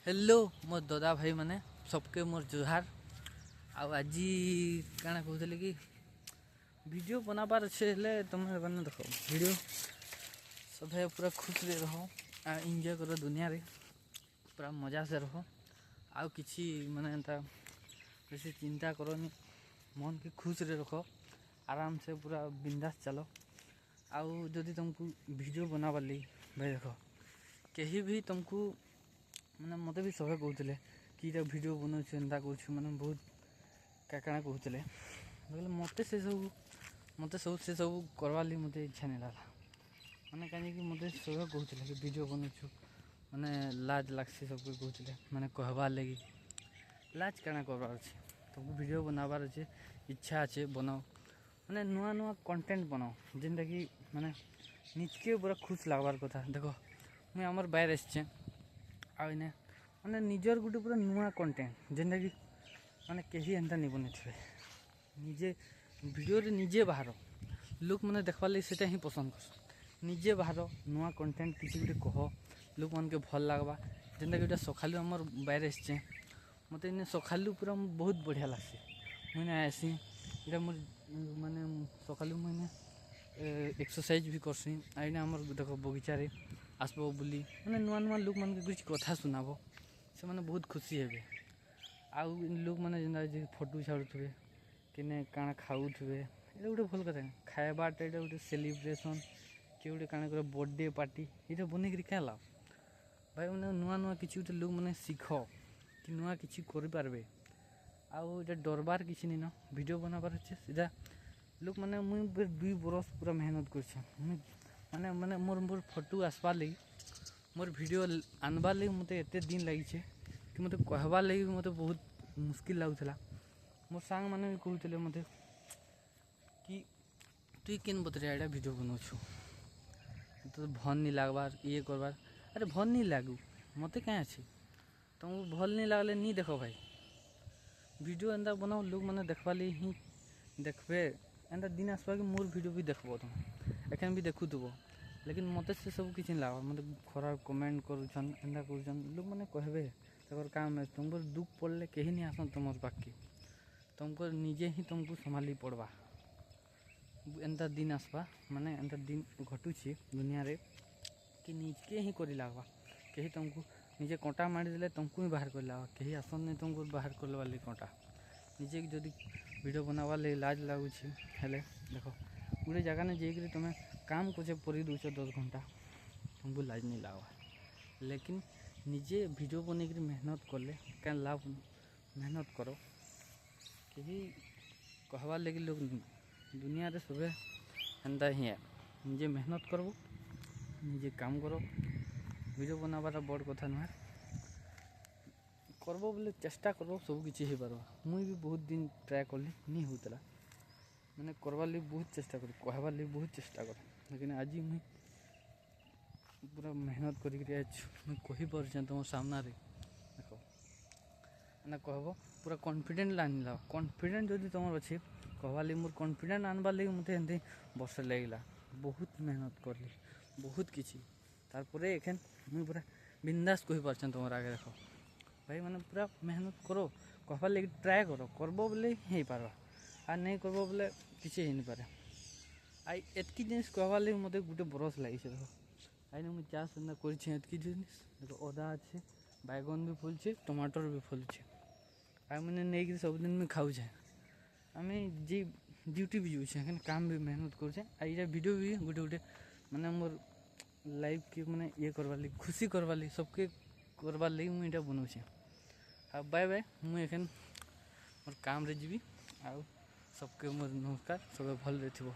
Hello मोर दादा भाई माने सबके मोर जुहार। आज काना कहते कि वीडियो बनाबार अच्छे हेले तुम मैंने देख वीडियो सब पूरा खुश रे रहो आ एंजॉय करो दुनिया रे पूरा मजा से रहो आ किसी माने एंता बेसी चिंता करोनी मन के खुश रे रखो आराम से पूरा बिंदास चलो। आउ जदि तुमको वीडियो बनाबार लगी भाई देख कहीं भी तुमको मैंने मत भी सब कहते कि वीडियो बनाऊ एंता कर मैंने बहुत क्या कहते मत से सब से सब करवार लगी मत इच्छा नहीं लगा मैंने कहीं मत सब कहते कि वीडियो बनाऊ मैंने लाज लगसी सबके कहते मैंने कहबार लगी लाज क्या करवार अच्छे तुमको वीडियो बनाबार अच्छे इच्छा अच्छे बनाओ मैंने नुआ नुआ कंटेंट बनाओ जेनटा कि मैंने निजके पूरा खुश लगवार कथा देख मुझे आमर बाहर आसचे आने मैंने निजर गोटे पूरा नुआ कंटेंट जेनटा कि मैंने कहीं एंता नहीं बन थे निजे वीडियो रे निजे बाहर लोक मैंने देखवार लगे से ही पसंद कर निजे बाहर नुआ कंटेंट किसी गोटे कह लोक मन के भल लगवा जेनटा कि सकालू आमर बाहर आसचे मत इन सकालू पूरा बहुत बढ़िया लगसी मुझे आसी इटा मोर माने सकालू मैंने एक्सरसाइज भी करसी आईना आमर देख बगीचारे आसब बुली मैंने नुआ नुआ लोक मन के कुछ कथा सुनाब से मैंने बहुत खुशी हे आउ लोक मैंने जेनता फोटो छाड़ुवे कि काଣା खाऊे ये गोटे भल कथा खाएबाटा ये गोटे सेलिब्रेसन कि गोटे काଣା कर बर्थडे पार्टी ये बनईकि क्या लाभ भाई मैंने नुआ नुआ किसी गोटे लोक मैंने शिख कि नुआ किसी करें आउ ये डरबार किसी नहीं न वीडियो बनाबार अच्छे सीधा लोक मैंने मुझे 2 बरस पूरा मेहनत कर माने माने मोर मोर फोटो आसबार लगी मोर वीडियो आनबार लगी मत एत दिन लगी कि मत कहबार लगी मत बहुत मुश्किल लगुला मोर सांग मैंने भी कहते मत कि तु केन बतरिया एटा वीडियो बनाऊ तो भल नहीं लगबार ये करबार अरे भल नहीं लागू मत क्या अच्छे तुमको भल नहीं लगले नहीं देख भाई वीडियो एंता बनाओ लोग मैंने देखवार लगी ही देखबे एंता दिन आसपा कि मोर वीडियो भी देखब तुम एखन भी देखुव लेकिन मत से सब किसी नहीं लगा मतलब खराब कमेंट करुन एंता कर लोग मैंने कहबे तक काम है तुमको दुख पड़े कहीं नहीं आसन तुम पाखे तुमको निजे ही तुमको संभाली पड़वा एंता दिन आसपा माने एंता दिन घटुची दुनिया रे कि निजके ही कर लगवा कहीं तुमको निजे कंटा मारी देले तुमको ही बाहर कर लगवा कहीं आसन नहीं तुमको बाहर करवा लगे कंटा निजे जदि वीडियो बनाबार लगे लाज लगुच हेले देख गोटे जगह ने जाकर तुम्हें काम कुछ परी दूच 10 घंटा तुमको लाज नहीं लगवा लेकिन निजे वीडियो बनईकि मेहनत कले क्या लाभ मेहनत करो कहीं कहबार लगे लोग दुनिया रे सब एंता ही है निजे मेहनत करबो निजे काम करो वीडियो बनाबार बड़ कथा नुहे करब बोले चेष्टा कर सब किसी हो पार मुई भी बहुत दिन ट्राए कली नहीं होता मैंने करवार लगे बहुत चेष्टा कर कहबार लगे बहुत चेष्टा कर लेकिन आज मुई पूरा मेहनत कर कही पारे तुम सामना रे देख मैंने कहब पूरा कॉन्फिडेंट लानी ला कॉन्फिडेंट जदि तुम अच्छे कहबार लगे मोर कॉन्फिडेंट आनबार लगे मत एमती वर्ष लगला बहुत मेहनत करली बहुत किसी तार एखन मुई पूरा बिंदास कही पारे तुम आगे देख भाई मैंने पूरा मेहनत करो कहबार लगे ट्राए करो करब बोले हो पार्बा आ नहीं करब बोले किसी हो नहीं पारे आई एतकी जिनिस कहबार लगे मत गोटे बरस लगी देख आई मुझे चाष एंता करतकी जिनिस देख अदा अच्छे बैगन भी फुलचे टमाटर भी फुलचे आ मैंने नहीं सब दिन में खाऊे आम जी ड्यूटी भी जाऊे काम भी मेहनत कर वीडियो भी गोटे गोटे मैंने मोर लाइफ के मैंने ये करवार लगी खुशी करवार लगी सबके करवार लगी मुझे बनाऊे बाय बाय मुझे एखन मोर काम रे जीवी आ सबके मोर नमस्कार सब भल रही।